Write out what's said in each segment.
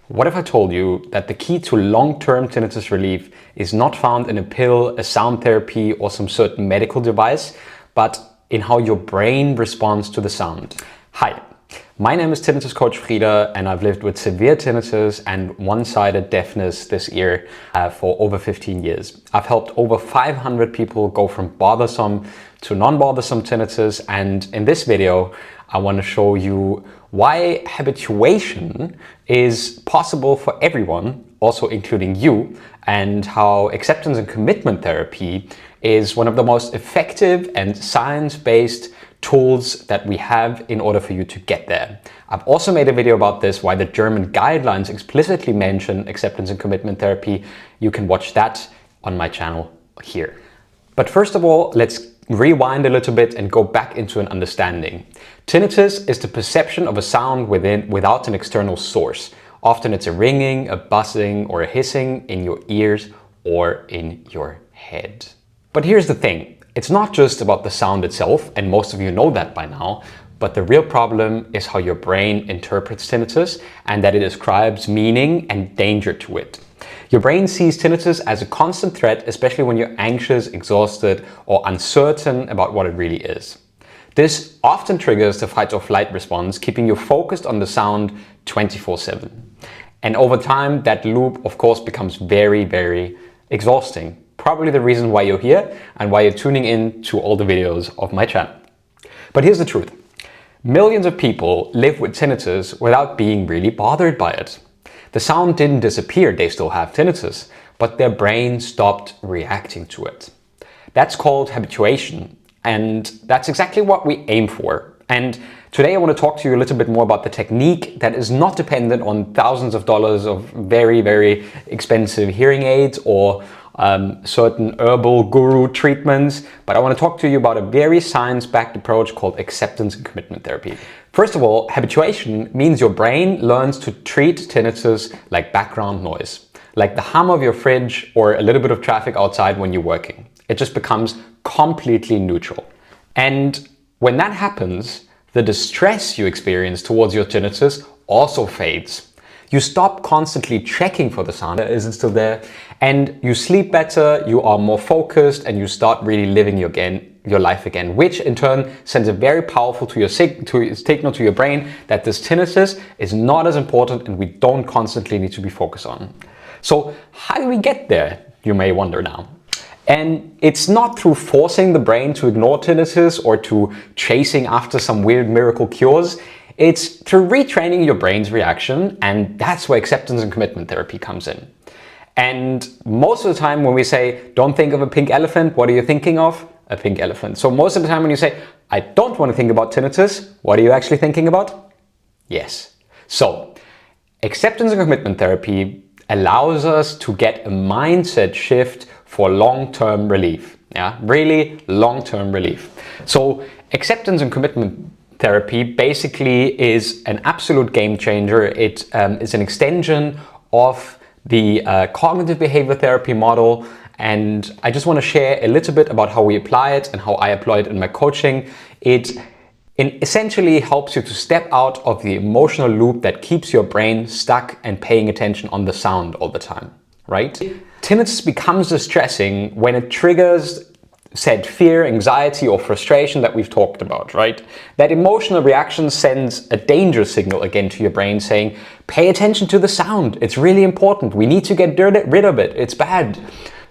What if I told you that the key to long-term tinnitus relief is not found in a pill, a sound therapy, or some certain medical device, but in how your brain responds to the sound? Hi, my name is Tinnitus Coach Frieder, and I've lived with severe tinnitus and one-sided deafness this ear for over 15 years. I've helped over 500 people go from bothersome to non-bothersome tinnitus, and in this video I want to show you why habituation is possible for everyone, also including you, and how acceptance and commitment therapy is one of the most effective and science-based tools that we have in order for you to get there. I've also made a video about this, why the German guidelines explicitly mention acceptance and commitment therapy. You can watch that on my channel here. But first of all, let's rewind a little bit and go back into an understanding. Tinnitus is the perception of a sound without an external source. Often it's a ringing, a buzzing, or a hissing in your ears or in your head. But here's the thing. It's not just about the sound itself, and most of you know that by now, but the real problem is how your brain interprets tinnitus and that it ascribes meaning and danger to it. Your brain sees tinnitus as a constant threat, especially when you're anxious, exhausted, or uncertain about what it really is. This often triggers the fight or flight response, keeping you focused on the sound 24/7. And over time, that loop, of course, becomes very, very exhausting. Probably the reason why you're here and why you're tuning in to all the videos of my channel. But here's the truth. Millions of people live with tinnitus without being really bothered by it. The sound didn't disappear, they still have tinnitus, but their brain stopped reacting to it. That's called habituation, and that's exactly what we aim for. And today I want to talk to you a little bit more about the technique that is not dependent on thousands of dollars of very, very expensive hearing aids or certain herbal guru treatments, but I want to talk to you about a very science-backed approach called acceptance and commitment therapy. First of all, habituation means your brain learns to treat tinnitus like background noise, like the hum of your fridge or a little bit of traffic outside when you're working. It just becomes completely neutral. And when that happens, the distress you experience towards your tinnitus also fades. You stop constantly checking for the sound, is it still there? And you sleep better, you are more focused, and you start really living your life again, which in turn sends a very powerful signal to your brain that this tinnitus is not as important and we don't constantly need to be focused on. So how do we get there, you may wonder now? And it's not through forcing the brain to ignore tinnitus or to chasing after some weird miracle cures. It's through retraining your brain's reaction, and that's where acceptance and commitment therapy comes in. And most of the time when we say, don't think of a pink elephant, what are you thinking of? A pink elephant. So most of the time when you say, I don't want to think about tinnitus, what are you actually thinking about? Yes. So acceptance and commitment therapy allows us to get a mindset shift for long-term relief. Yeah, really long-term relief. So acceptance and commitment therapy basically is an absolute game changer. It is an extension of the cognitive behavior therapy model, and I just want to share a little bit about how we apply it and how I apply it in my coaching. It essentially helps you to step out of the emotional loop that keeps your brain stuck and paying attention on the sound all the time, right? Tinnitus becomes distressing when it triggers said fear, anxiety, or frustration that we've talked about, right? That emotional reaction sends a danger signal again to your brain saying, pay attention to the sound. It's really important. We need to get rid of it. It's bad.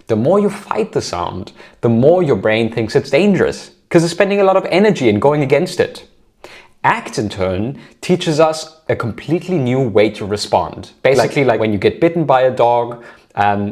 The more you fight the sound, the more your brain thinks it's dangerous because it's spending a lot of energy in going against it. ACT in turn teaches us a completely new way to respond. Basically like when you get bitten by a dog,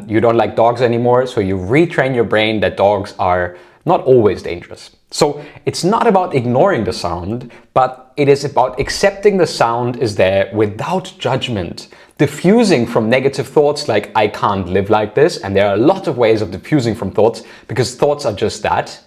you don't like dogs anymore, so you retrain your brain that dogs are not always dangerous. So it's not about ignoring the sound, but it is about accepting the sound is there without judgment, diffusing from negative thoughts like I can't live like this, and there are a lot of ways of diffusing from thoughts because thoughts are just that,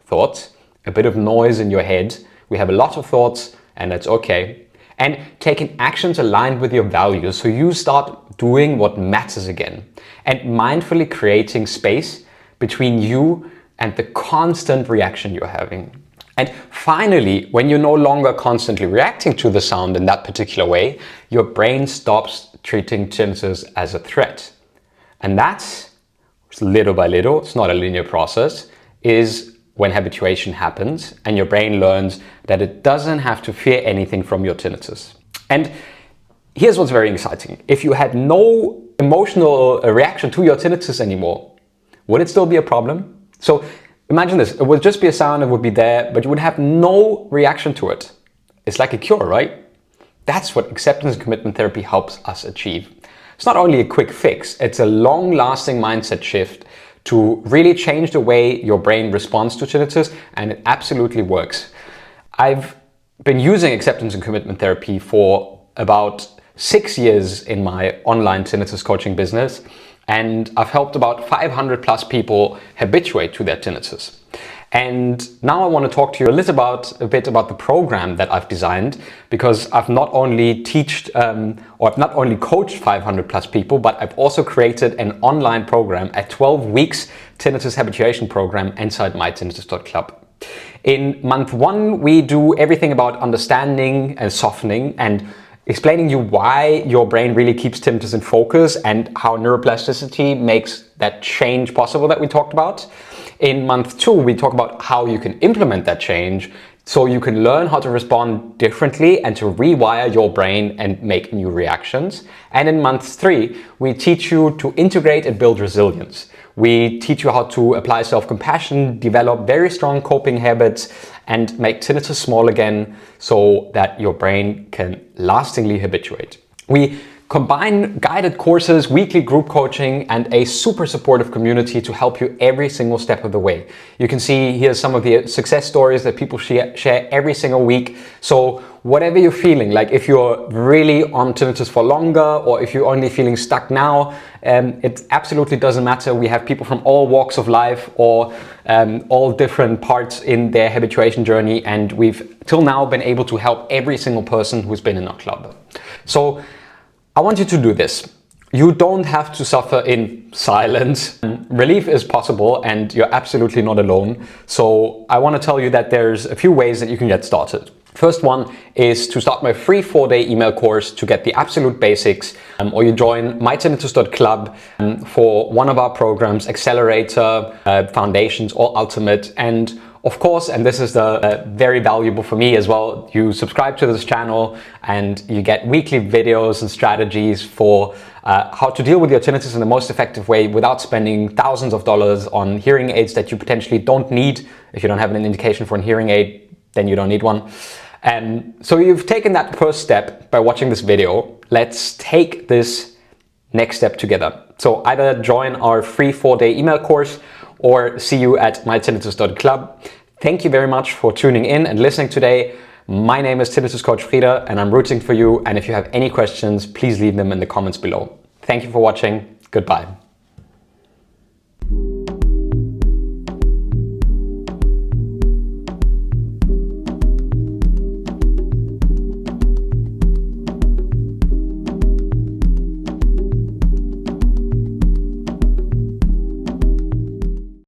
thoughts, a bit of noise in your head. We have a lot of thoughts and that's okay. And taking actions aligned with your values so you start doing what matters again, and mindfully creating space between you and the constant reaction you're having. And finally, when you're no longer constantly reacting to the sound in that particular way, your brain stops treating tinnitus as a threat. And that's little by little, it's not a linear process, is when habituation happens and your brain learns that it doesn't have to fear anything from your tinnitus. And here's what's very exciting. If you had no emotional reaction to your tinnitus anymore, would it still be a problem? So imagine this, it would just be a sound, it would be there, but you would have no reaction to it. It's like a cure, right? That's what acceptance and commitment therapy helps us achieve. It's not only a quick fix, it's a long-lasting mindset shift to really change the way your brain responds to tinnitus, and it absolutely works. I've been using acceptance and commitment therapy for about 6 years in my online tinnitus coaching business, and I've helped about 500 plus people habituate to their tinnitus. And now I want to talk to you a bit about the program that I've designed, because I've not only I've not only coached 500 plus people, but I've also created an online program, a 12 weeks tinnitus habituation program inside mytinnitus.club. In month 1, we do everything about understanding and softening and explaining you why your brain really keeps tinnitus in focus and how neuroplasticity makes that change possible that we talked about. In month 2, we talk about how you can implement that change so you can learn how to respond differently and to rewire your brain and make new reactions. And in month 3, we teach you to integrate and build resilience. We teach you how to apply self-compassion, develop very strong coping habits, and make tinnitus small again so that your brain can lastingly habituate. We combine guided courses, weekly group coaching, and a super supportive community to help you every single step of the way. You can see here some of the success stories that people share every single week. So whatever you're feeling, like if you're really on tinnitus for longer or if you're only feeling stuck now, it absolutely doesn't matter. We have people from all walks of life or all different parts in their habituation journey, and we've till now been able to help every single person who's been in our club. So I want you to do this. You don't have to suffer in silence. Relief is possible and you're absolutely not alone. So I want to tell you that there's a few ways that you can get started. First one is to start my free 4-day email course to get the absolute basics, or you join mytinnitus.club for one of our programs, Accelerator, Foundations, or Ultimate. And of course, and this is very valuable for me as well, you subscribe to this channel and you get weekly videos and strategies for how to deal with your tinnitus in the most effective way without spending thousands of dollars on hearing aids that you potentially don't need. If you don't have an indication for a hearing aid, then you don't need one. So you've taken that first step by watching this video. Let's take this next step together. So either join our free 4-day email course or see you at mytinnitus.club. Thank you very much for tuning in and listening today. My name is Tinnitus Coach Frieder and I'm rooting for you. And if you have any questions, please leave them in the comments below. Thank you for watching. Goodbye.